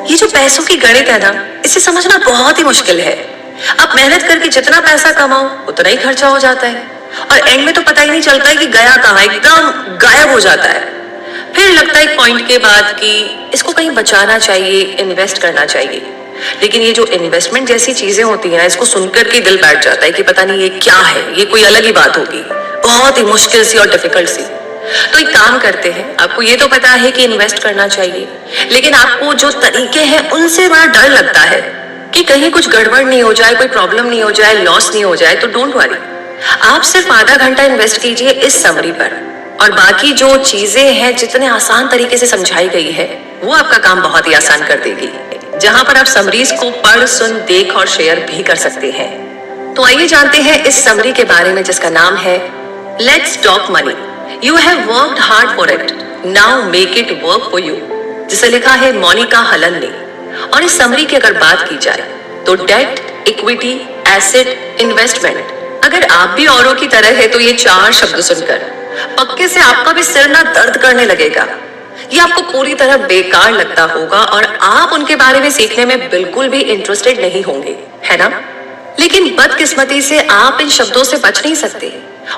ये जो पैसों की गणित है ना, इसे समझना बहुत ही मुश्किल है। आप मेहनत करके जितना पैसा कमाओ उतना ही खर्चा हो जाता है और एंड में तो पता ही नहीं चलता है कि गया कहाँ, एकदम गायब हो जाता है। फिर लगता है एक पॉइंट के बाद कि इसको कहीं बचाना चाहिए, इन्वेस्ट करना चाहिए। लेकिन ये जो इन्वेस्टमेंट जैसी चीजें होती है ना, इसको सुनकर के दिल बैठ जाता है कि पता नहीं ये क्या है, ये कोई अलग ही बात होगी, बहुत ही मुश्किल सी और डिफिकल्ट सी। तो एक काम करते हैं, आपको ये तो पता है कि इन्वेस्ट करना चाहिए, लेकिन आपको जो तरीके हैं उनसे बड़ा डर लगता है कि कहीं कुछ गड़बड़ नहीं हो जाए, कोई प्रॉब्लम नहीं हो जाए, लॉस नहीं हो जाए। तो डोंट वरी, आप सिर्फ आधा घंटा इन्वेस्ट कीजिए इस समरी पर, और बाकी जो चीजें हैं जितने आसान तरीके से समझाई गई है वो आपका काम बहुत ही आसान कर देगी, जहां पर आप समरीज को पढ़, सुन, देख और शेयर भी कर सकते हैं। तो आइए जानते हैं इस समरी के बारे में, जिसका नाम है let's talk money, you have worked hard for it, now make it work for you, जिसे लिखा है मोनिका हलन ने। और इस समरी की अगर बात की जाए तो डेट, इक्विटी, एसेट, इन्वेस्टमेंट, अगर आप भी औरों की तरह है तो ये 4 शब्द सुनकर पक्के से आपका भी सिर ना दर्द करने लगेगा। ये आपको पूरी तरह बेकार लगता होगा और आप उनके बारे में सीखने में बिल्कुल भी इंटरेस्टेड नहीं होंगे, है ना? लेकिन बदकिस्मती से आप इन शब्दों से बच नहीं सकते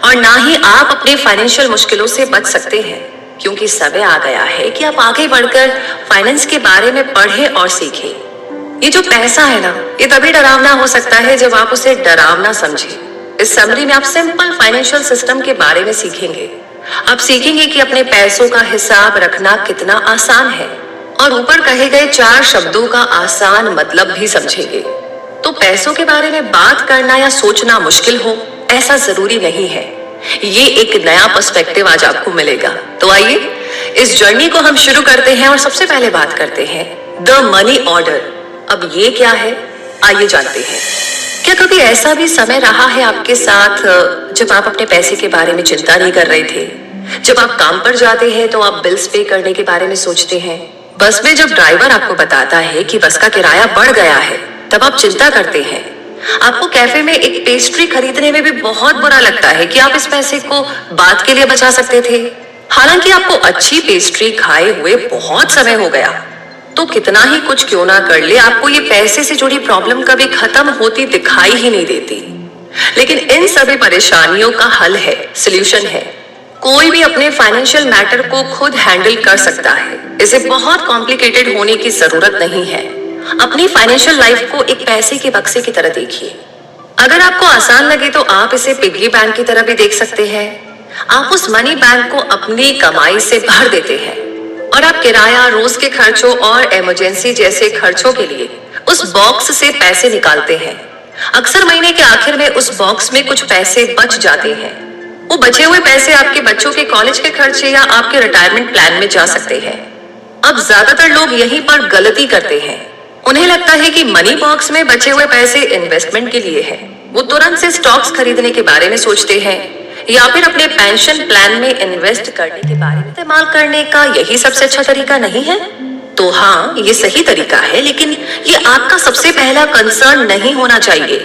और ना ही आप अपने फाइनेंशियल मुश्किलों से बच सकते हैं, क्योंकि समय आ गया है कि आप आगे बढ़कर फाइनेंस के बारे में पढ़ें और सीखें। ये जो पैसा है ना, ये तभी डरावना हो सकता है जब आप उसे डरावना समझें। इस समरी में आप सिंपल फाइनेंशियल सिस्टम के बारे में सीखेंगे। आप सीखेंगे कि अपने पैसों का हिसाब रखना कितना आसान है और ऊपर कहे गए 4 शब्दों का आसान मतलब भी समझेंगे। तो पैसों के बारे में बात करना या सोचना मुश्किल हो, ऐसा जरूरी नहीं है। ये एक नया पर्सपेक्टिव आज आपको मिलेगा। तो आइए इस जर्नी को हम शुरू करते हैं और सबसे पहले बात करते हैं द मनी ऑर्डर। अब ये क्या है, आइए जानते हैं। क्या कभी ऐसा भी समय रहा है आपके साथ जब आप अपने पैसे के बारे में चिंता नहीं कर रहे थे? जब आप काम पर जाते हैं तो आप बिल्स पे करने के बारे में सोचते हैं। बस में जब ड्राइवर आपको बताता है कि बस का किराया बढ़ गया है, तब आप चिंता करते हैं। आपको कैफे में एक पेस्ट्री खरीदने में भी बहुत बुरा लगता है कि आप इस पैसे को बाद के लिए बचा सकते थे, हालांकि आपको अच्छी पेस्ट्री खाए हुए बहुत समय हो गया। तो कितना ही कुछ क्यों ना कर ले, आपको ये पैसे से जुड़ी प्रॉब्लम कभी खत्म होती दिखाई ही नहीं देती। लेकिन इन सभी परेशानियों का हल है, सॉल्यूशन है। कोई भी अपने फाइनेंशियल मैटर को खुद हैंडल कर सकता है। इसे बहुत कॉम्प्लिकेटेड होने की जरूरत नहीं है। अपनी फाइनेंशियल लाइफ को एक पैसे के बक्से की तरह देखिए। अगर आपको आसान लगे तो आप इसे पिग्गी बैंक की तरह भी देख सकते हैं। आप उस मनी बैंक को अपनी कमाई से भर देते हैं और आप किराया, रोज के खर्चों और इमरजेंसी जैसे खर्चों के लिए उस बॉक्स से पैसे निकालते हैं। अक्सर महीने के आखिर में उस बॉक्स में कुछ पैसे बच जाते हैं। वो बचे हुए पैसे आपके बच्चों के कॉलेज के खर्चे या आपके रिटायरमेंट प्लान में जा सकते हैं। अब ज्यादातर लोग यहीं पर गलती करते हैं। उन्हें लगता है कि मनी बॉक्स में बचे हुए पैसे इन्वेस्टमेंट के लिए है। वो तुरंत से स्टॉक्स खरीदने के बारे में सोचते हैं या फिर अपने पेंशन प्लान में इन्वेस्ट करने के बारे में। इस्तेमाल करने का यही सबसे अच्छा तरीका नहीं है? तो हाँ, ये सही तरीका है, लेकिन ये आपका सबसे पहला कंसर्न नहीं होना चाहिए।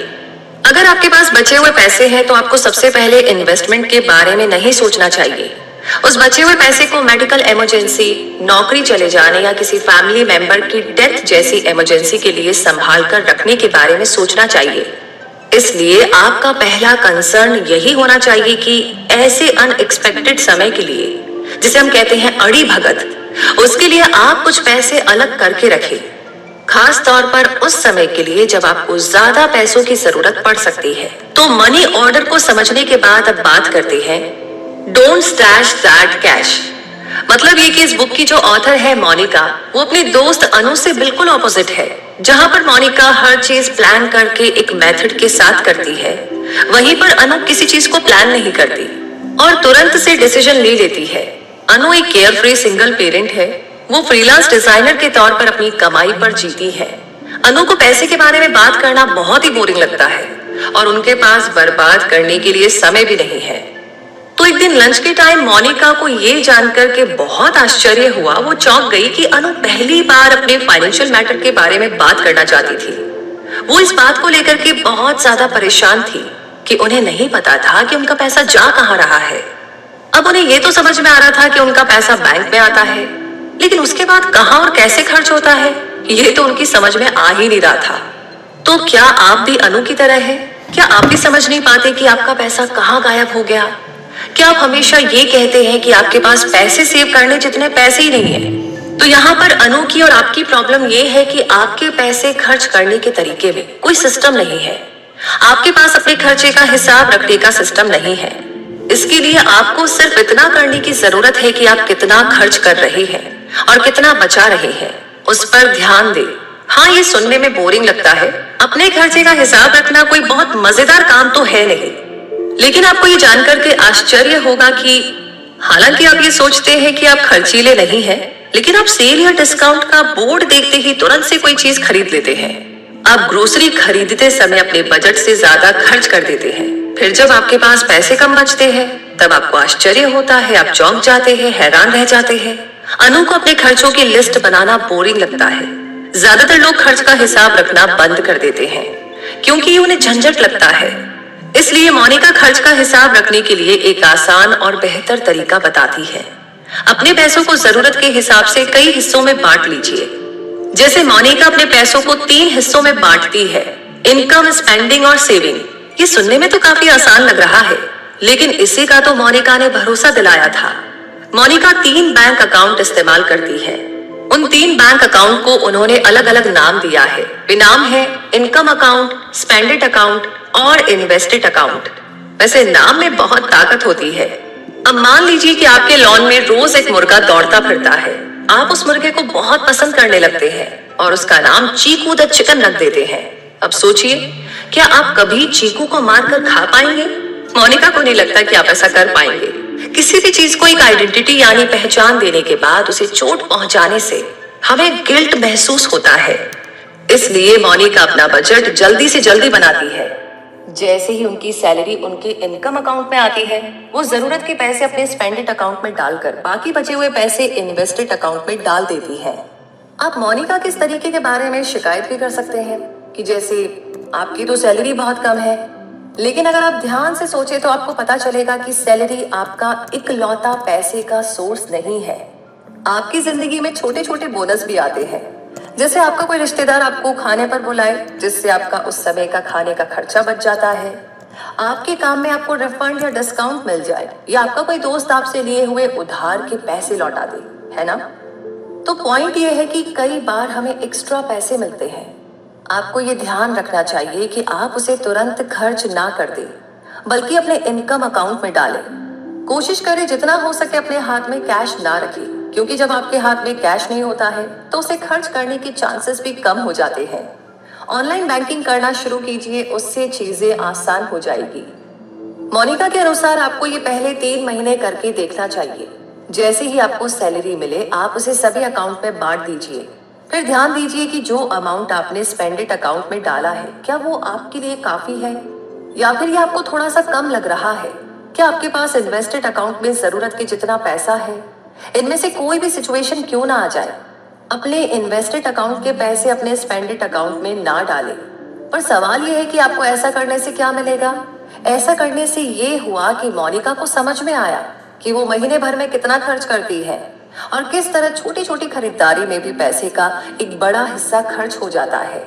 अगर आपके पास बचे हुए पैसे हैं तो आपको सबसे पहले इन्वेस्टमेंट के बारे में नहीं सोचना चाहिए। उस बचे हुए पैसे को मेडिकल इमरजेंसी, नौकरी चले जाने या किसी फैमिली मेंबर की डेथ जैसी इमरजेंसी के लिए संभाल कर रखने के बारे में सोचना चाहिए। इसलिए आपका पहला कंसर्न यही होना चाहिए कि ऐसे अनएक्सपेक्टेड समय के लिए, जिसे हम कहते हैं अड़ी भगत, उसके लिए आप कुछ पैसे अलग करके रखें। खास तौर पर उस समय के लिए जब आपको ज्यादा पैसों की जरूरत पड़ सकती है। तो मनी ऑर्डर को समझने के बाद अब बात करते हैं डोंट स्टैश दैट कैश। मतलब ये कि इस बुक की जो ऑथर है मोनिका, वो अपनी दोस्त अनु से बिल्कुल ऑपोजिट है। जहां पर मोनिका हर चीज प्लान करके एक मेथड के साथ करती है, वहीं पर अनु किसी चीज को प्लान नहीं करती और तुरंत से डिसीजन ले लेती है। अनु एक केयरफ्री सिंगल पेरेंट है। वो फ्रीलांस डिजाइनर के तौर पर अपनी कमाई पर जीती है। अनु को पैसे के बारे में बात करना बहुत ही बोरिंग लगता है और उनके पास बर्बाद करने के लिए समय भी नहीं है। तो एक दिन लंच के टाइम मोनिका को ये जानकर के बहुत आश्चर्य हुआ। वो चौंक गई कि अनु पहली बार अपने फाइनेंशियल मैटर के बारे में बात करना चाहती थी। वो इस बात को लेकर के बहुत ज्यादा परेशान थी कि उन्हें नहीं पता था कि उनका पैसा जा कहाँ रहा है। अब उन्हें ये तो समझ में आ रहा था कि उनका पैसा बैंक में आता है, लेकिन उसके बाद कहाँ और कैसे खर्च होता है ये तो उनकी समझ में आ ही नहीं रहा था। तो क्या आप भी अनु की तरह हैं? क्या आप भी समझ नहीं पाते कि आपका पैसा कहाँ गायब हो गया? क्या आप हमेशा ये कहते हैं कि आपके पास पैसे सेव करने जितने पैसे ही नहीं है? तो यहाँ पर अनु की और आपकी प्रॉब्लम ये है कि आपके पैसे खर्च करने के तरीके में कोई सिस्टम नहीं है। आपके पास अपने खर्चे का हिसाब रखने का सिस्टम नहीं है। इसके लिए आपको सिर्फ इतना करने की जरूरत है कि आप कितना खर्च कर रहे हैं और कितना बचा रहे हैं, उस पर ध्यान दें। हाँ, ये सुनने में बोरिंग लगता है। अपने खर्चे का हिसाब रखना कोई बहुत मजेदार काम तो है नहीं, लेकिन आपको ये जानकर के आश्चर्य होगा कि हालांकि आप ये सोचते हैं कि आप खर्चीले नहीं हैं, लेकिन आप सेल या डिस्काउंट का बोर्ड देखते ही तुरंत से कोई चीज खरीद लेते हैं। आप ग्रोसरी खरीदते समय अपने बजट से ज्यादा खर्च कर देते हैं। फिर जब आपके पास पैसे कम बचते हैं तब आपको आश्चर्य होता है, आप चौंक जाते हैं, हैरान रह जाते हैं। अनु को अपने खर्चों की लिस्ट बनाना बोरिंग लगता है। ज्यादातर लोग खर्च का हिसाब रखना बंद कर देते हैं क्योंकि उन्हें झंझट लगता है। इसलिए मोनिका खर्च का हिसाब रखने के लिए एक आसान और बेहतर तरीका बताती है। अपने पैसों को जरूरत के हिसाब से कई हिस्सों में बांट लीजिए। जैसे मोनिका अपने पैसों को 3 हिस्सों में बांटती है, इनकम, स्पेंडिंग और सेविंग। ये सुनने में तो काफी आसान लग रहा है, लेकिन इसी का तो मोनिका ने भरोसा दिलाया था। मोनिका 3 बैंक अकाउंट इस्तेमाल करती है। उन 3 बैंक अकाउंट को उन्होंने अलग अलग नाम दिया है। वे नाम है इनकम अकाउंट, स्पेंडेड अकाउंट और इन्वेस्टेड अकाउंट। वैसे नाम में बहुत ताकत होती है। अब मान लीजिए कि आपके लॉन में रोज एक मुर्गा दौड़ता फिरता है। आप उस मुर्गे को बहुत पसंद करने लगते हैं और उसका नाम चीकू द चिकन रख देते हैं। अब सोचिए, क्या आप कभी चीकू को मारकर खा पाएंगे? मोनिका को नहीं लगता कि आप ऐसा कर पाएंगे। किसी भी चीज को एक आइडेंटिटी यानी पहचान देने के बाद उसे चोट पहुंचाने से हमें गिल्ट महसूस होता है। इसलिए मोनिका अपना बजट जल्दी से जल्दी बनाती है। जैसे ही उनकी सैलरी उनके इनकम अकाउंट में आती है, वो जरूरत के पैसे अपने स्पेंडेड अकाउंट में डालकर बाकी बचे हुए पैसे इन्वेस्टेड अकाउंट में डाल देती है। आप मोनिका के इस तरीके के बारे में शिकायत भी कर सकते हैं कि जैसे आपकी तो सैलरी बहुत कम है, लेकिन अगर आप ध्यान से सोचे तो आपको पता चलेगा कि सैलरी आपका इकलौता पैसे का सोर्स नहीं है। आपकी जिंदगी में छोटे छोटे बोनस भी आते हैं। जैसे आपका कोई रिश्तेदार आपको खाने पर बुलाए, जिससे आपका उस समय का खाने का खर्चा बच जाता है। आपके काम में आपको रिफंड या डिस्काउंट मिल जाए, या आपका कोई दोस्त आपसे लिए हुए उधार के पैसे लौटा दे, है ना? तो पॉइंट ये है कि कई बार हमें एक्स्ट्रा पैसे मिलते हैं। आपको ये ध्यान रखना चाहिए कि आप उसे तुरंत खर्च ना कर दें, बल्कि अपने इनकम अकाउंट में डालें। कोशिश करें जितना हो सके अपने हाथ में कैश ना रखें, क्योंकि जब आपके हाथ में कैश नहीं होता है तो उसे खर्च करने के चांसेस भी कम हो जाते हैं। ऑनलाइन बैंकिंग करना शुरू कीजिए, उससे चीजें आसान हो जाएगी। मोनिका के अनुसार आपको ये पहले 3 महीने करके देखना चाहिए। जैसे ही आपको सैलरी मिले आप उसे सभी अकाउंट में बांट दीजिए। फिर ध्यान दीजिए कि जो अमाउंट आपने स्पेंडेड अकाउंट में डाला है, क्या वो आपके लिए काफी है या फिर ये आपको थोड़ा सा कम लग रहा है? क्या आपके पास इन्वेस्टेड अकाउंट में जरूरत के जितना पैसा है? इनमें से कोई भी सिचुएशन क्यों ना आ जाए, अपने इन्वेस्टेड अकाउंट के पैसे अपने स्पेंडेड अकाउंट में ना डालें। पर सवाल यह है कि आपको ऐसा करने से क्या मिलेगा? ऐसा करने से ये हुआ कि मोनिका को समझ में आया कि वो महीने भर में कितना खर्च करती है और किस तरह छोटी छोटी खरीदारी में भी पैसे का एक बड़ा हिस्सा खर्च हो जाता है।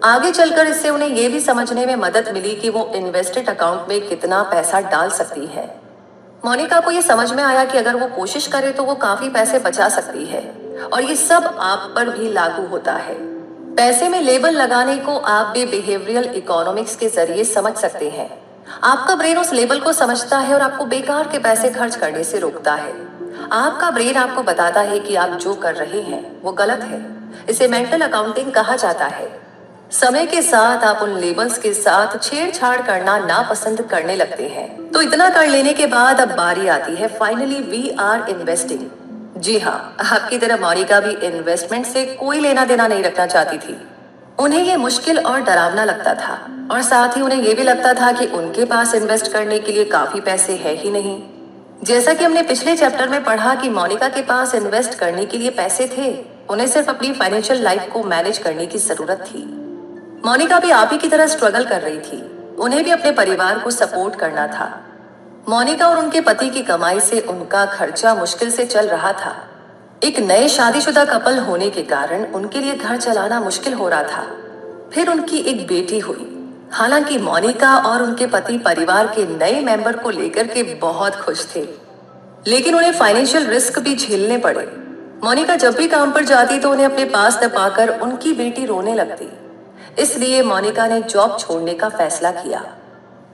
आगे चलकर इससे उन्हें ये भी समझने में मदद मिली कि वो इन्वेस्टेड अकाउंट में कितना पैसा डाल सकती है। मोनिका को ये समझ में आया कि अगर वो कोशिश करे तो वो काफी पैसे बचा सकती है, और ये सब आप पर भी लागू होता है। पैसे में लेबल लगाने को आप भी बिहेवियरल इकोनॉमिक्स के जरिए समझ सकते हैं। आपका ब्रेन उस लेबल को समझता है और आपको बेकार के पैसे खर्च करने से रोकता है। आपका ब्रेन आपको बताता है कि आप जो कर रहे हैं वो गलत है। इसे मेंटल अकाउंटिंग कहा जाता है। समय के साथ आप उन लेबल्स के साथ छेड़छाड़ करना नापसंद करने लगते हैं। तो इतना कर लेने के बाद अब बारी आती है फाइनली वी आर इन्वेस्टिंग। जी हाँ, आपकी तरह मोनिका भी इन्वेस्टमेंट से कोई लेना देना नहीं रखना चाहती थी। उन्हें ये मुश्किल और डरावना लगता था, और साथ ही उन्हें ये भी लगता था कि उनके पास इन्वेस्ट करने के लिए काफी पैसे है ही नहीं। जैसा कि हमने पिछले चैप्टर में पढ़ा कि मोनिका के पास इन्वेस्ट करने के लिए पैसे थे, उन्हें सिर्फ अपनी फाइनेंशियल लाइफ को मैनेज करने की जरूरत थी। मोनिका भी आप ही की तरह स्ट्रगल कर रही थी। उन्हें भी अपने परिवार को सपोर्ट करना था। मोनिका और उनके पति की कमाई से उनका खर्चा मुश्किल से चल रहा था। एक नए शादीशुदा कपल होने के कारण उनके लिए घर चलाना मुश्किल हो रहा था। फिर उनकी एक बेटी हुई। हालांकि मोनिका और उनके पति परिवार के नए मेंबर को लेकर के बहुत खुश थे, लेकिन उन्हें फाइनेंशियल रिस्क भी झेलने पड़े। मोनिका जब भी काम पर जाती तो उन्हें अपने पास न पाकर उनकी बेटी रोने लगती। इसलिए मोनिका ने जॉब छोड़ने का फैसला किया।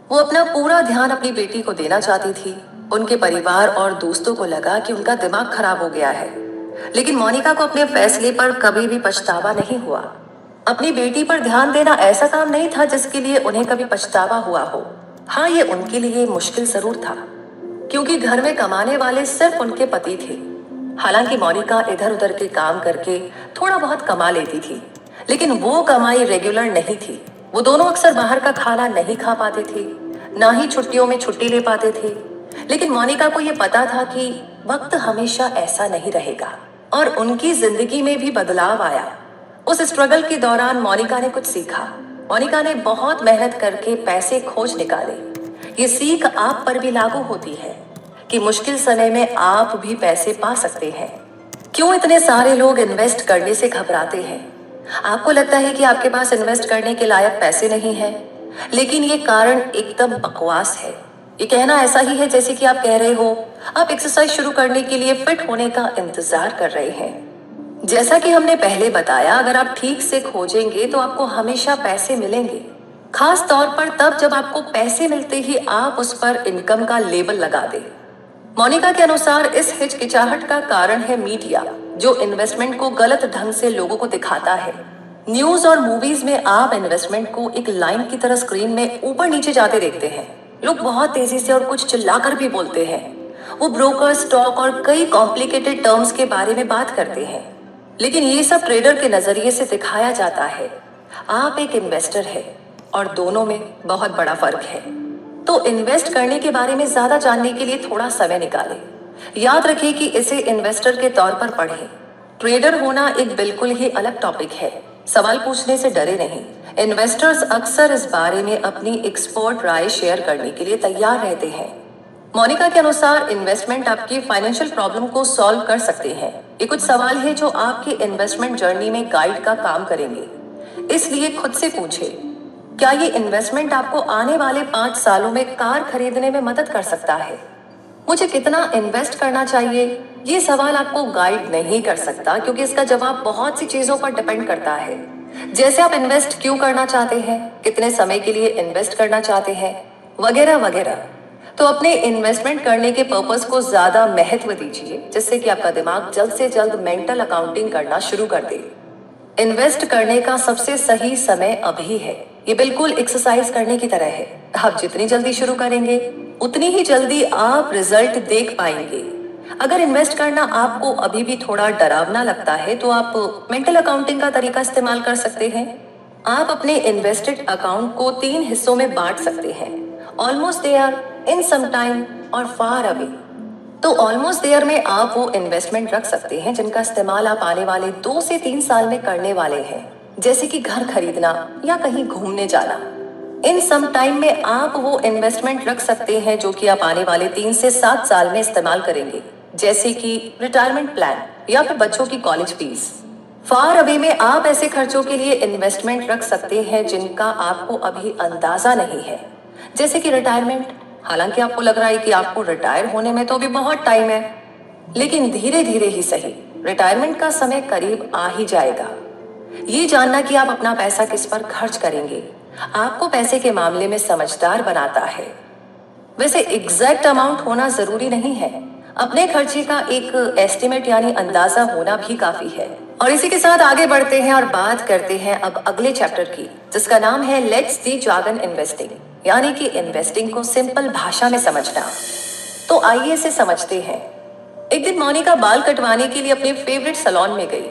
वो अपना पूरा ध्यान अपनी बेटी को देना चाहती थी। उनके परिवार और दोस्तों को लगा कि उनका दिमाग खराब हो गया है, लेकिन मोनिका को अपने फैसले पर कभी भी पछतावा नहीं हुआ। अपनी बेटी पर ध्यान देना ऐसा काम नहीं था जिसके लिए उन्हें कभी पछतावा हुआ हो। हाँ, ये उनके लिए मुश्किल जरूर था, क्योंकि घर में कमाने वाले सिर्फ उनके पति थे। हालांकि मोनिका इधर उधर के काम करके थोड़ा बहुत कमा लेती थी, लेकिन वो कमाई रेगुलर नहीं थी। वो दोनों अक्सर बाहर का खाना नहीं खा पाते थे, ना ही छुट्टियों में छुट्टी ले पाते थे। लेकिन मोनिका को ये पता था कि वक्त हमेशा ऐसा नहीं रहेगा, और उनकी जिंदगी में भी बदलाव आया। उस स्ट्रगल के दौरान मोनिका ने कुछ सीखा। मोनिका ने बहुत मेहनत करके पैसे खोज निकाले। ये सीख आप पर भी लागू होती है कि मुश्किल समय में आप भी पैसे पा सकते हैं। क्यों इतने सारे लोग इन्वेस्ट करने से घबराते हैं? आपको लगता है कि आपके पास इन्वेस्ट करने के लायक पैसे नहीं हैं, लेकिन ये कारण एकदम बकवास है। ये कहना ऐसा ही है जैसे कि आप कह रहे हो आप एक्सरसाइज शुरू करने के लिए फिट होने का इंतजार कर रहे हैं। जैसा कि हमने पहले बताया, अगर आप ठीक से खोजेंगे तो आपको हमेशा पैसे मिलेंगे, खास तौर पर तब जब आपको पैसे मिलते ही आप उस पर इनकम का लेबल लगा दें। मोनिका के अनुसार इस हिचकिचाहट का कारण है मीडिया, जो इन्वेस्टमेंट को गलत ढंग से लोगों को दिखाता है। न्यूज और मूवीज में आप इन्वेस्टमेंट को एक लाइन की तरह स्क्रीन में ऊपर नीचे जाते देखते हैं। लोग बहुत तेजी से और कुछ चिल्लाकर भी बोलते हैं। वो ब्रोकर, स्टॉक और कई कॉम्प्लिकेटेड टर्म्स के बारे में बात करते हैं, लेकिन ये सब ट्रेडर के नजरिए से दिखाया जाता है। आप एक इन्वेस्टर है, और दोनों में बहुत बड़ा फर्क है। तो इन्वेस्ट करने के बारे में ज्यादा जानने के लिए थोड़ा समय निकालें। याद रखें कि इसे इन्वेस्टर के तौर पर पढ़ें। ट्रेडर होना एक बिल्कुल ही अलग टॉपिक है। सवाल पूछने से डरे नहीं। इन्वेस्टर्स अक्सर इस बारे में अपनी एक्सपर्ट राय शेयर करने के लिए तैयार रहते हैं। मोनिका के अनुसार इन्वेस्टमेंट आपकी फाइनेंशियल प्रॉब्लम को सॉल्व कर सकते हैं। ये कुछ सवाल है जो आपकी इन्वेस्टमेंट जर्नी में गाइड का काम करेंगे। इसलिए खुद से पूछें, क्या ये इन्वेस्टमेंट आपको आने वाले 5 सालों में कार खरीदने में मदद कर सकता है? मुझे कितना इन्वेस्ट करना चाहिए? ये सवाल आपको गाइड नहीं कर सकता, क्योंकि इसका जवाब बहुत सी चीजों पर डिपेंड करता है। जैसे आप इन्वेस्ट क्यों करना चाहते हैं, कितने समय के लिए इन्वेस्ट करना चाहते हैं, वगैरह वगैरह। तो अपने इन्वेस्टमेंट करने के पर्पस को ज्यादा महत्व दीजिए, जिससे कि आपका दिमाग जल्द से जल्द मेंटल अकाउंटिंग करना शुरू कर दे। इन्वेस्ट करने का सबसे सही समय अभी है। ये बिल्कुल एक्सरसाइज करने की तरह है। आप जितनी जल्दी शुरू करेंगे, उतनी ही जल्दी आप रिजल्ट देख पाएंगे। अगर इन्वेस्ट करना आपको अभी भी थोड़ा डरावना लगता है, तो आप मेंटल अकाउंटिंग का तरीका इस्तेमाल कर सकते हैं। आप अपने इन्वेस्टेड अकाउंट को 3 हिस्सों में बांट सकते हैं: almost there, in some time और फार अवे। तो ऑलमोस्ट देयर में आप वो इन्वेस्टमेंट रख सकते हैं जिनका इस्तेमाल आप आने वाले 2 से 3 साल में करने वाले हैं, जैसे कि घर खरीदना या कहीं घूमने जाना। इन सम टाइम में आप वो इन्वेस्टमेंट रख सकते हैं जो कि आप आने वाले 3 से 7 साल में इस्तेमाल करेंगे, जैसे कि रिटायरमेंट प्लान या फिर बच्चों की कॉलेज फीस। फार अवे में आप ऐसे खर्चों के लिए इन्वेस्टमेंट रख सकते हैं जिनका आपको अभी अंदाजा नहीं है, जैसे कि रिटायरमेंट। हालांकि आपको लग रहा है कि आपको रिटायर होने में तो अभी बहुत टाइम है, लेकिन धीरे धीरे ही सही, रिटायरमेंट का समय करीब आ ही जाएगा। ये जानना कि आप अपना पैसा किस पर खर्च करेंगे आपको पैसे के मामले में समझदार बनाता है। वैसे एग्जैक्ट अमाउंट होना जरूरी नहीं है, अपने खर्चे का एक एस्टिमेट यानी अंदाजा होना भी काफी है। और इसी के साथ आगे बढ़ते हैं और बात करते हैं अब अगले चैप्टर की, जिसका नाम है लेट्स दी जार्गन इन्वेस्टिंग, यानी कि इन्वेस्टिंग को सिंपल भाषा में समझना। तो आइए इसे समझते हैं। एक दिन मोनिका बाल कटवाने के लिए अपने फेवरेट सैलून में गई।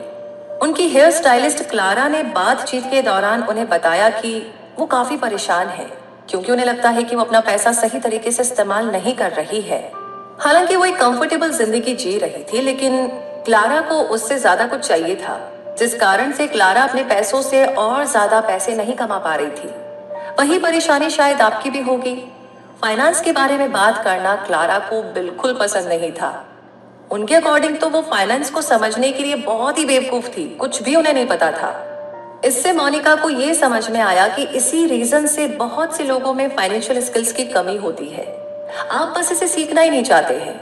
उनकी हेयर स्टाइलिस्ट क्लारा ने बातचीत के दौरान उन्हें बताया कि वो काफी परेशान है, क्योंकि उन्हें लगता है कि वो अपना पैसा सही तरीके से इस्तेमाल नहीं कर रही है। हालांकि वो एक कंफर्टेबल जिंदगी जी रही थी, लेकिन क्लारा को उससे ज्यादा कुछ चाहिए था, जिस कारण से क्लारा अपने पैसों से और ज्यादा पैसे नहीं कमा पा रही थी। वही परेशानी शायद आपकी भी होगी। फाइनेंस के बारे में बात करना क्लारा को बिल्कुल पसंद नहीं था। उनके अकॉर्डिंग तो वो फाइनेंस को समझने के लिए बहुत ही बेवकूफ थी, कुछ भी उन्हें नहीं पता था। इससे मोनिका को ये समझ में आया कि इसी रीजन से बहुत से लोगों में फाइनेंशियल स्किल्स की कमी होती है। आप बस इसे सीखना ही नहीं चाहते हैं।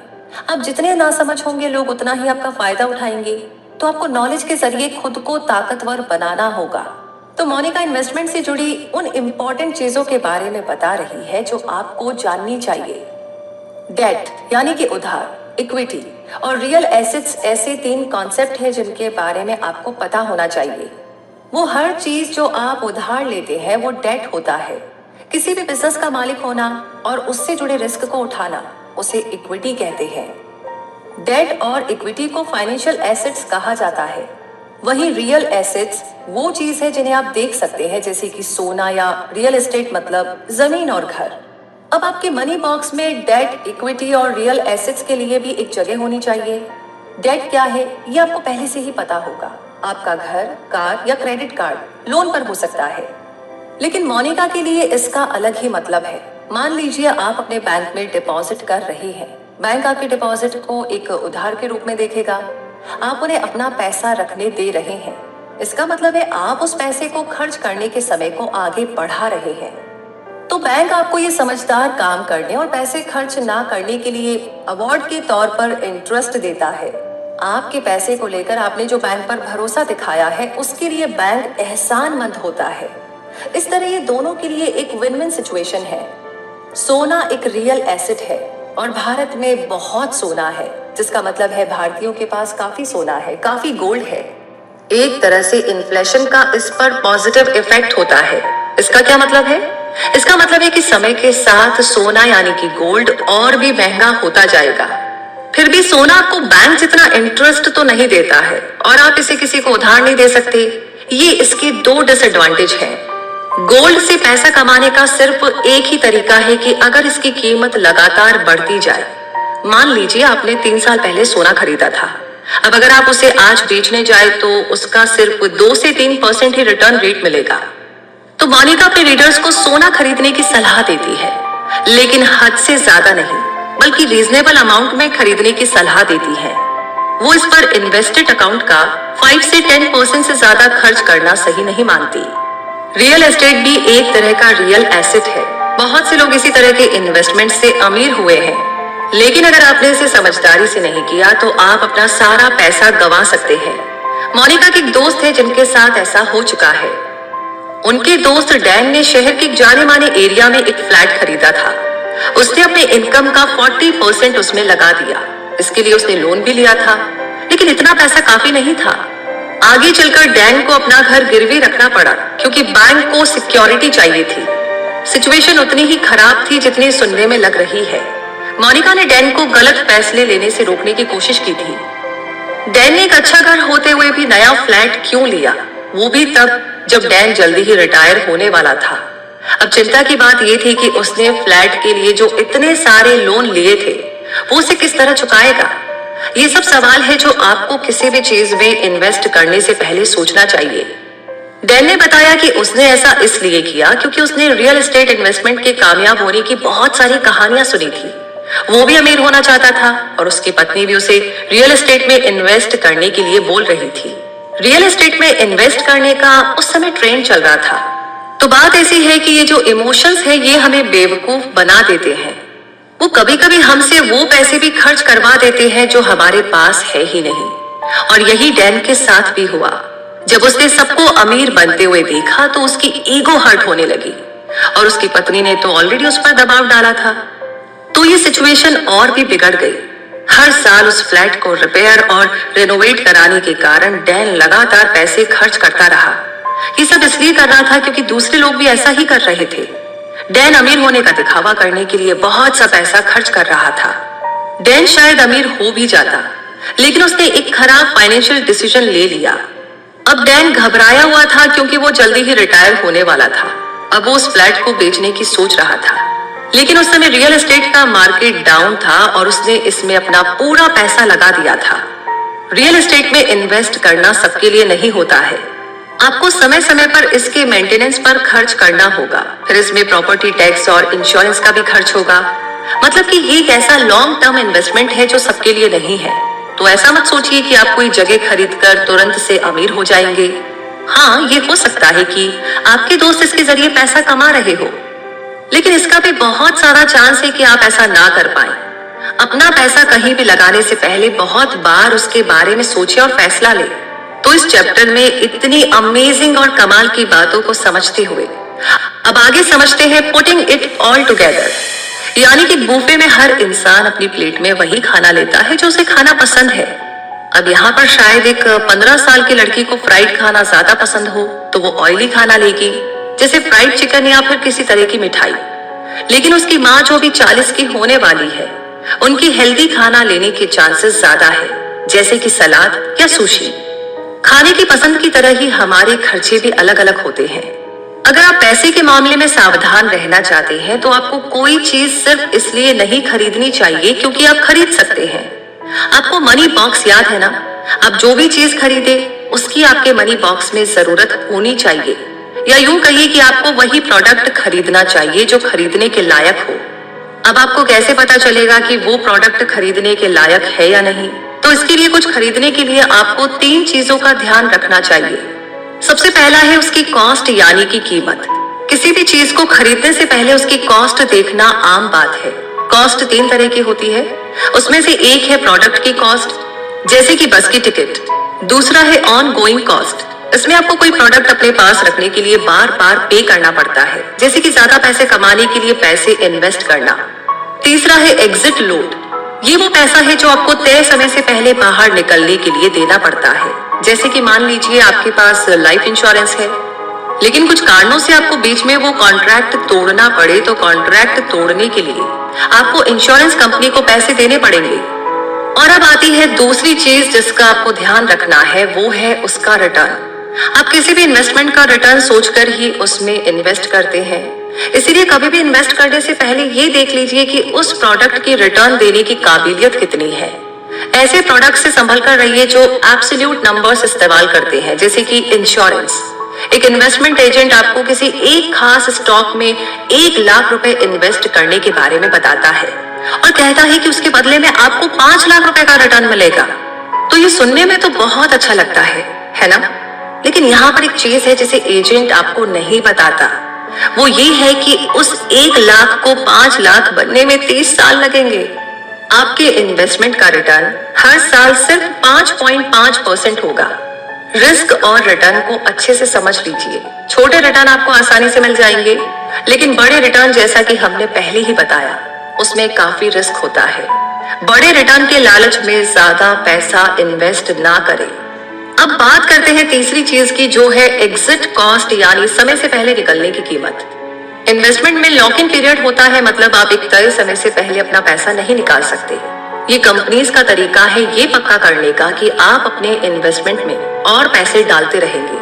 आप जितने नासमझ होंगे लोग उतना ही आपका फायदा उठाएंगे। तो आपको नॉलेज के जरिए खुद को ताकतवर बनाना होगा। तो मोनिका इन्वेस्टमेंट से जुड़ी उन इम्पोर्टेंट चीजों के बारे में बता रही है जो आपको जाननी चाहिए। डेट यानी कि उधार, इक्विटी और रियल एसेट्स ऐसे 3 कॉन्सेप्ट हैं जिनके बारे में आपको पता होना चाहिए। वो हर चीज जो आप उधार लेते हैं वो डेट होता है। किसी भी बिजनेस का मालिक होना और उससे जुड़े रिस्क को उठाना उसे इक्विटी कहते हैं। डेट और इक्विटी को फाइनेंशियल एसेट्स कहा जाता है। वहीं रियल एसेट्स वो चीज है जिन्हें आप देख सकते हैं, जैसे कि सोना या रियल एस्टेट, मतलब जमीन और घर। अब आपके मनी बॉक्स में डेट, इक्विटी और रियल एसेट्स के लिए भी एक जगह होनी चाहिए। डेट क्या है ये आपको पहले से ही पता होगा। आपका घर, कार या क्रेडिट कार्ड लोन पर हो सकता है। लेकिन मोनिका के लिए इसका अलग ही मतलब है। मान लीजिए आप अपने बैंक में डिपॉजिट कर रहे हैं। बैंक आपके डिपॉजिट को एक उधार के रूप में देखेगा। आप उन्हें अपना पैसा रखने दे रहे हैं। इसका मतलब है आप उस पैसे को खर्च करने के समय को आगे बढ़ा रहे हैं। तो बैंक आपको ये समझदार काम करने और पैसे खर्च ना करने के लिए अवार्ड के तौर पर इंटरेस्ट देता है। आपके पैसे को लेकर आपने जो बैंक पर भरोसा दिखाया है उसके लिए बैंक एहसानमंद होता है। इस तरह ये दोनों के लिए एक विन विन सिचुएशन है। सोना एक रियल एसेट है और भारत में बहुत सोना है, जिसका मतलब है भारतीयों के पास काफी सोना है, काफी गोल्ड है। एक तरह से इन्फ्लेशन का इस पर पॉजिटिव इफेक्ट होता है। इसका क्या मतलब है? इसका मतलब है कि समय के साथ सोना यानी कि गोल्ड और भी महंगा होता जाएगा। फिर भी सोना आपको बैंक जितना इंटरेस्ट तो नहीं देता है और आप इसे किसी को उधार नहीं दे सकते। ये इसके 2 डिसएडवांटेज हैं। गोल्ड से पैसा कमाने का सिर्फ एक ही तरीका है कि अगर इसकी कीमत लगातार बढ़ती जाए। मान लीजिए आपने 3 साल पहले सोना खरीदा था। अब अगर आप उसे आज बेचने जाए तो उसका सिर्फ 2 से 3% ही रिटर्न रेट मिलेगा। तो मोनिका अपने रीडर्स को सोना खरीदने की सलाह देती है, लेकिन हद से ज्यादा नहीं, बल्कि रीजनेबल अमाउंट में खरीदने की सलाह देती है। वो इस पर इन्वेस्टेड अकाउंट का 5 से 10% से ज्यादा खर्च करना सही नहीं मानती। रियल एस्टेट भी एक तरह का रियल एसेट है। बहुत से लोग इसी तरह के इन्वेस्टमेंट से अमीर हुए हैं, लेकिन अगर आपने इसे समझदारी से नहीं किया तो आप अपना सारा पैसा गंवा सकते हैं। मोनिका की एक दोस्त है जिनके साथ ऐसा हो चुका है। उनके दोस्त डैन ने शहर के जाने माने एरिया में एक फ्लैट खरीदा था। उसने अपने इनकम का 40% उसमें लगा दिया। इसके लिए उसने लोन भी लिया था, लेकिन इतना पैसा काफी नहीं था। आगे चलकर डैन को अपना घर गिरवी रखना पड़ा क्योंकि बैंक को सिक्योरिटी चाहिए थी। सिचुएशन उतनी ही खराब थी जितनी सुनने में लग रही है। मोनिका ने डैन को गलत फैसले लेने से रोकने की कोशिश की थी। डैन ने एक अच्छा घर होते हुए भी नया फ्लैट क्यों लिया, वो भी तब जब डैन जल्दी ही रिटायर होने वाला था। अब चिंता की बात यह थी कि उसने फ्लैट के लिए जो इतने सारे लोन लिए थे वो उसे किस तरह चुकाएगा। ये सब सवाल है जो आपको किसी भी चीज में इन्वेस्ट करने से पहले सोचना चाहिए। डैन ने बताया कि उसने ऐसा इसलिए किया क्योंकि उसने रियल एस्टेट इन्वेस्टमेंट के कामयाब होने की बहुत सारी कहानियां सुनी थी। वो भी अमीर होना चाहता था और उसकी पत्नी भी उसे रियल एस्टेट में इन्वेस्ट करने के लिए बोल रही थी। रियल एस्टेट में इन्वेस्ट करने का उस समय ट्रेंड चल रहा था। तो बात ऐसी है कि ये जो इमोशंस है ये हमें बेवकूफ बना देते हैं। वो कभी कभी हमसे वो पैसे भी खर्च करवा देते हैं जो हमारे पास है ही नहीं। और यही डैन के साथ भी हुआ। जब उसने सबको अमीर बनते हुए देखा तो उसकी ईगो हर्ट होने लगी और उसकी पत्नी ने तो ऑलरेडी उस पर दबाव डाला था। तो ये सिचुएशन और भी बिगड़ गई। हर साल उस फ्लैट को रिपेयर और रेनोवेट कराने के कारण डैन लगातार पैसे खर्च करता रहा। ये सब इसलिए कर रहा था क्योंकि दूसरे लोग भी ऐसा ही कर रहे थे। डैन अमीर होने का दिखावा करने के लिए बहुत सा पैसा खर्च कर रहा था। डैन शायद अमीर हो भी जाता, लेकिन उसने एक खराब फाइनेंशियल डिसीजन ले लिया। अब डैन घबराया हुआ था क्योंकि वो जल्दी ही रिटायर होने वाला था। अब वो उस फ्लैट को बेचने की सोच रहा था, लेकिन उस समय रियल एस्टेट का मार्केट डाउन था और उसने इसमें अपना पूरा पैसा लगा दिया था। रियल एस्टेट में इन्वेस्ट करना सबके लिए नहीं होता है। आपको समय समय पर इसके मेंटेनेंस पर खर्च करना होगा। फिर इसमें प्रॉपर्टी टैक्स और इंश्योरेंस का भी खर्च होगा। मतलब कि ये एक ऐसा लॉन्ग टर्म इन्वेस्टमेंट है जो सबके लिए नहीं है। तो ऐसा मत सोचिए कि आप कोई जगह खरीदकर तुरंत से अमीर हो जाएंगे। हाँ, ये हो सकता है कि आपके दोस्त इसके जरिए पैसा कमा रहे हो, लेकिन इसका भी बहुत सारा चांस है कि आप ऐसा ना कर पाए। अपना पैसा कहीं भी लगाने से पहले बहुत बार उसके बारे में सोचे और फैसला ले। तो इस चैप्टर में इतनी अमेजिंग और कमाल की बातों को समझते हुए अब आगे समझते हैं पुटिंग इट ऑल टुगेदर, यानी कि बुफे में हर इंसान अपनी प्लेट में वही खाना लेता है जो उसे खाना पसंद है। अब यहाँ पर शायद एक 15 साल की लड़की को फ्राइड खाना ज्यादा पसंद हो तो वो ऑयली खाना लेगी, जैसे फ्राइड चिकन या फिर किसी तरह की मिठाई। लेकिन उसकी माँ जो भी 40 की होने वाली है, उनकी हेल्दी खाना लेने के चांसेस ज्यादा है, जैसे कि सलाद या सुशी। खाने की पसंद की तरह ही हमारे खर्चे भी अलग अलग होते हैं। अगर आप पैसे के मामले में सावधान रहना चाहते हैं तो आपको कोई चीज सिर्फ इसलिए नहीं खरीदनी चाहिए क्योंकि आप खरीद सकते हैं। आपको मनी बॉक्स याद है ना? आप जो भी चीज खरीदे उसकी आपके मनी बॉक्स में जरूरत होनी चाहिए, या यूं कहिए कि आपको वही प्रोडक्ट खरीदना चाहिए जो खरीदने के लायक हो। अब आपको कैसे पता चलेगा कि वो प्रोडक्ट खरीदने के लायक है या नहीं? तो इसके लिए कुछ खरीदने के लिए आपको 3 चीजों का ध्यान रखना चाहिए। सबसे पहला है उसकी कॉस्ट, यानी कि कीमत। किसी भी चीज को खरीदने से पहले उसकी कॉस्ट देखना आम बात है। कॉस्ट 3 तरह की होती है, उसमें से एक है प्रोडक्ट की कॉस्ट, जैसे कि बस की टिकट। दूसरा है ऑन गोइंग कॉस्ट, इसमें आपको कोई प्रोडक्ट अपने पास रखने के लिए बार बार पे करना पड़ता है, जैसे कि ज्यादा पैसे कमाने के लिए पैसे इन्वेस्ट करना। तीसरा है एग्जिट लोड, ये वो पैसा है जो आपको तय समय से पहले बाहर निकलने के लिए देना पड़ता है, जैसे कि मान लीजिए आपके पास लाइफ इंश्योरेंस है, लेकिन कुछ कारणों से आपको बीच में वो कॉन्ट्रैक्ट तोड़ना पड़े तो कॉन्ट्रैक्ट तोड़ने के लिए आपको इंश्योरेंस कंपनी को पैसे देने पड़ेंगे। और अब आती है दूसरी चीज जिसका आपको ध्यान रखना है, वो है उसका रिटर्न। आप किसी भी इन्वेस्टमेंट का रिटर्न सोचकर ही उसमें इन्वेस्ट करते हैं, इसीलिए कभी भी इन्वेस्ट करने से पहले ये देख लीजिए कि उस प्रोडक्ट की रिटर्न देने की काबिलियत कितनी है। ऐसे प्रोडक्ट से संभल कर रहिए जो एब्सोल्यूट नंबर्स इस्तेमाल करते हैं, जैसे कि इंश्योरेंस। एक इन्वेस्टमेंट एजेंट आपको किसी एक खास स्टॉक में 1 लाख रुपए इन्वेस्ट करने के बारे में बताता है और कहता है कि उसके बदले में आपको 5 लाख रुपए का रिटर्न मिलेगा। तो ये सुनने में तो बहुत अच्छा लगता है ना? लेकिन यहाँ पर एक चीज है जिसे एजेंट आपको नहीं बताता, वो ये है कि उस 1 लाख को 5 लाख बनने में 30 साल लगेंगे। आपके इन्वेस्टमेंट का रिटर्न हर साल सिर्फ 5.5% होगा। रिस्क और रिटर्न को अच्छे से समझ लीजिए। छोटे रिटर्न आपको आसानी से मिल जाएंगे, लेकिन बड़े रिटर्न, जैसा कि हमने पहले ही बताया, उसमें काफी रिस्क होता है। बड़े रिटर्न के लालच में ज्यादा पैसा इन्वेस्ट ना करें। अब बात करते हैं तीसरी चीज की, जो है एग्जिट कॉस्ट, यानी समय से पहले निकलने की कीमत। इन्वेस्टमेंट में लॉक इन पीरियड होता है, मतलब आप एक तय समय से पहले अपना पैसा नहीं निकाल सकते। ये कंपनीज का तरीका है ये पक्का करने का कि आप अपने इन्वेस्टमेंट में और पैसे डालते रहेंगे।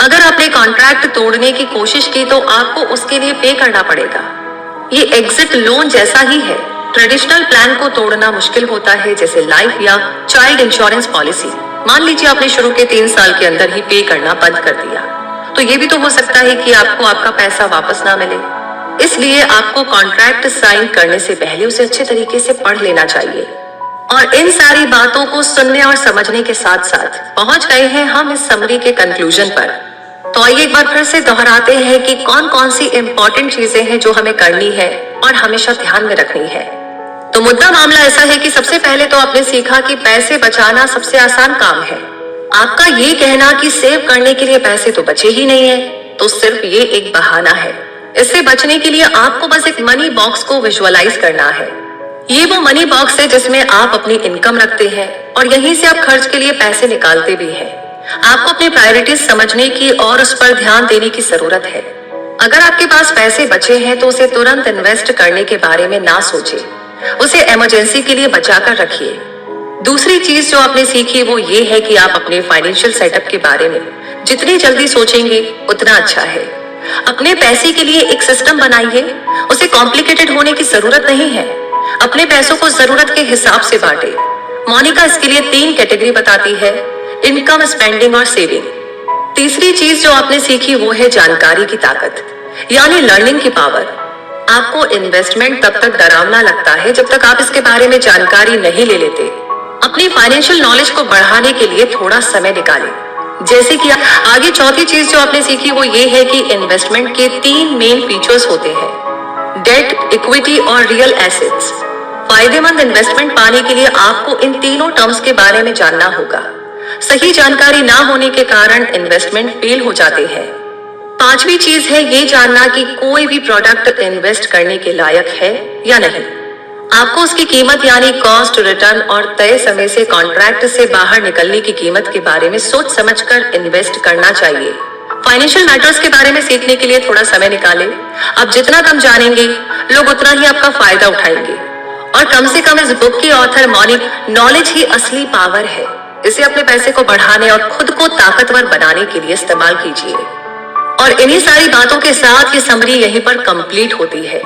अगर आपने कॉन्ट्रैक्ट तोड़ने की कोशिश की तो आपको उसके लिए पे करना पड़ेगा। ये एग्जिट लोन जैसा ही है। ट्रेडिशनल प्लान को तोड़ना मुश्किल होता है, जैसे लाइफ या चाइल्ड इंश्योरेंस पॉलिसी। मान लीजिए आपने शुरू के 3 साल के अंदर ही पे करना बंद कर दिया, तो ये भी तो हो सकता है कि आपको आपका पैसा वापस ना मिले। इसलिए आपको कॉन्ट्रैक्ट साइन करने से पहले उसे अच्छे तरीके से पढ़ लेना चाहिए। और इन सारी बातों को सुनने और समझने के साथ साथ पहुंच गए हैं हम इस समरी के कंक्लूजन पर। तो आइए एक बार फिर से दोहराते हैं कि कौन कौन सी इंपॉर्टेंट चीजें हैं जो हमें करनी है और हमेशा ध्यान में रखनी है। तो मुद्दा मामला ऐसा है कि सबसे पहले तो आपने सीखा कि पैसे बचाना सबसे आसान काम है। आपका ये कहना कि सेव करने के लिए पैसे तो बचे ही नहीं है, तो सिर्फ ये एक बहाना है। इससे बचने के लिए आपको बस एक मनी बॉक्स को विजुअलाइज करना है। ये वो मनी बॉक्स है जिसमें आप अपनी इनकम रखते हैं और यहीं से आप खर्च के लिए पैसे निकालते भी हैं। आपको अपनी प्रायोरिटीज समझने की और उस पर ध्यान देने की जरूरत है। अगर आपके पास पैसे बचे हैं तो उसे तुरंत इन्वेस्ट करने के बारे में ना सोचे, उसे इमरजेंसी के लिए बचा कर रखिए। दूसरी चीज जो आपने सीखी वो ये है कि आप अपने फाइनेंशियल सेटअप के बारे में जितनी जल्दी सोचेंगे उतना अच्छा है। अपने पैसे के लिए एक सिस्टम बनाइए, उसे कॉम्प्लिकेटेड होने की जरूरत नहीं है। अपने पैसों को जरूरत के हिसाब से बांटे। मोनिका इसके लिए 3 कैटेगरी बताती है, इनकम, स्पेंडिंग और सेविंग। तीसरी चीज जो आपने सीखी वो है जानकारी की ताकत, यानी लर्निंग की पावर। आपको इन्वेस्टमेंट तब तक डरावना लगता है जब तक आप इसके बारे में जानकारी नहीं ले लेते। अपनी फाइनेंशियल नॉलेज को बढ़ाने के लिए थोड़ा समय निकालें। जैसे कि आगे चौथी चीज जो आपने सीखी वो ये है कि इन्वेस्टमेंट के 3 मेन फीचर्स होते हैं, डेट, इक्विटी और रियल एसेट्स। फायदेमंद इन्वेस्टमेंट पाने के लिए आपको इन तीनों टर्म्स के बारे में जानना होगा। सही जानकारी ना होने के कारण इन्वेस्टमेंट फेल हो जाते हैं। पांचवी चीज है ये जानना कि कोई भी प्रोडक्ट इन्वेस्ट करने के लायक है या नहीं। आपको उसकी कीमत यानी कॉस्ट, रिटर्न और तय समय से कॉन्ट्रैक्ट से बाहर निकलने की कीमत के बारे में सोच समझकर इन्वेस्ट करना चाहिए। फाइनेंशियल मैटर्स के बारे में सीखने के लिए थोड़ा समय निकालें। आप जितना कम जानेंगे, लोग उतना ही आपका फायदा उठाएंगे। और कम से कम इस बुक की ऑथर मॉनिक नॉलेज ही असली पावर है। इसे अपने पैसे को बढ़ाने और खुद को ताकतवर बनाने के लिए इस्तेमाल कीजिए। और इन्हीं सारी बातों के साथ ये समरी यहीं पर कंप्लीट होती है।